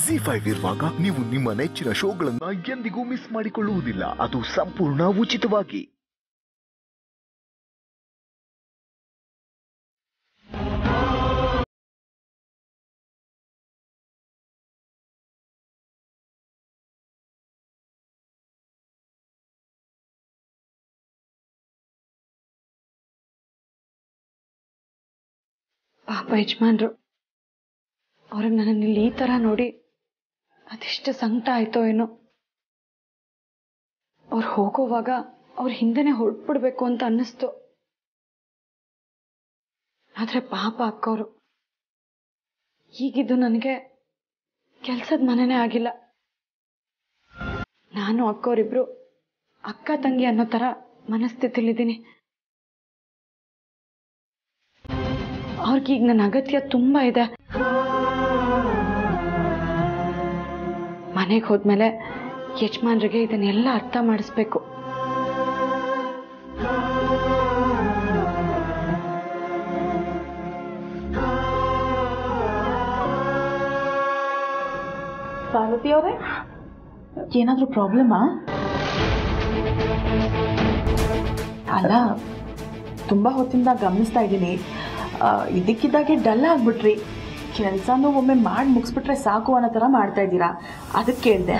ಜಿ5 ಇರುವಾಗ ನೀವು ನಿಮ್ಮ ನೆಚ್ಚಿನ ಶೋಗಳನ್ನ ಎಂದಿಗೂ ಮಿಸ್ ಮಾಡಿಕೊಳ್ಳುವುದಿಲ್ಲ. ಅದು ಸಂಪೂರ್ಣ ಉಚಿತವಾಗಿ. ಪಾಪ ಯಜಮಾನ್ರು ಅವ್ರಿಗೆ ನನ್ನನ್ನು ಈ ತರ ನೋಡಿ ಅದೆಷ್ಟು ಸಂಕಟ ಆಯ್ತೋ ಏನೋ. ಅವ್ರು ಹೋಗೋವಾಗ ಅವ್ರ ಹಿಂದೆನೆ ಹೊರಟ್ಬಿಡ್ಬೇಕು ಅಂತ ಅನ್ನಿಸ್ತು. ಆದ್ರೆ ಪಾಪ ಅಕ್ಕವ್ರು ಹೀಗಿದ್ದು ನನಗೆ ಕೆಲ್ಸದ ಮನೆನೇ ಆಗಿಲ್ಲ. ನಾನು ಅಕ್ಕವ್ರಿಬ್ರು ಅಕ್ಕ ತಂಗಿ ಅನ್ನೋ ತರ ಮನಸ್ಥಿತಿಲಿದ್ದೀನಿ. ಅವ್ರಿಗೀಗ ನನ್ನ ಅಗತ್ಯ ತುಂಬಾ ಇದೆ. ಮನೆಗೆ ಹೋದ್ಮೇಲೆ ಯಜಮಾನ್ರಿಗೆ ಇದನ್ನೆಲ್ಲ ಅರ್ಥ ಮಾಡಿಸ್ಬೇಕು. ಪಾರ್ವತಿ ಅವರೇ, ಏನಾದ್ರೂ ಪ್ರಾಬ್ಲಮಾ? ಅಲ್ಲ, ತುಂಬಾ ಹೊತ್ತಿಂದ ಗಮನಿಸ್ತಾ ಇದ್ದೀನಿ, ಇದಕ್ಕಿದ್ದಾಗೆ ಡಲ್ ಆಗ್ಬಿಟ್ರಿ. ಕೆಲಸನೂ ಒಮ್ಮೆ ಮಾಡಿ ಮುಗಿಸ್ಬಿಟ್ರೆ ಸಾಕು ಅನ್ನೋ ಥರ ಮಾಡ್ತಾ ಇದ್ದೀರಾ, ಅದಕ್ಕೆ ಕೇಳಿದೆ.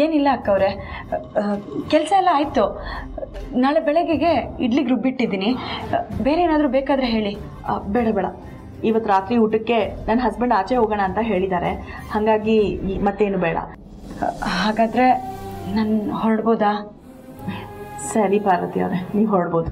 ಏನಿಲ್ಲ ಅಕ್ಕವ್ರೆ, ಕೆಲಸ ಎಲ್ಲ ಆಯ್ತು. ನಾಳೆ ಬೆಳಗ್ಗೆಗೆ ಇಡ್ಲಿಗೆ ರುಬ್ಬಿಟ್ಟಿದ್ದೀನಿ. ಬೇರೆ ಏನಾದರೂ ಬೇಕಾದ್ರೆ ಹೇಳಿ. ಬೇಡ ಬೇಡ, ಇವತ್ತು ರಾತ್ರಿ ಊಟಕ್ಕೆ ನನ್ನ ಹಸ್ಬೆಂಡ್ ಆಚೆ ಹೋಗೋಣ ಅಂತ ಹೇಳಿದ್ದಾರೆ, ಹಾಗಾಗಿ ಮತ್ತೇನು ಬೇಡ. ಹಾಗಾದರೆ ನಾನು ಹೊರಡ್ಬೋದಾ? ಸರಿ ಪಾರ್ವತಿ ಅವರೇ, ನೀವು ಹೊರಡ್ಬೋದು.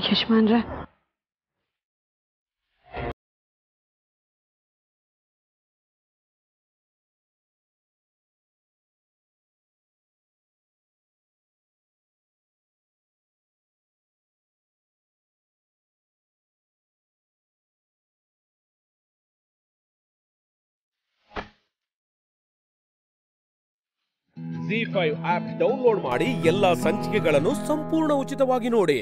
ಯಜಮಾನ್ರೆ, ಜಿ5 ಆಪ್ ಡೌನ್ಲೋಡ್ ಮಾಡಿ ಎಲ್ಲಾ ಸಂಚಿಕೆಗಳನ್ನು ಸಂಪೂರ್ಣ ಉಚಿತವಾಗಿ ನೋಡಿ.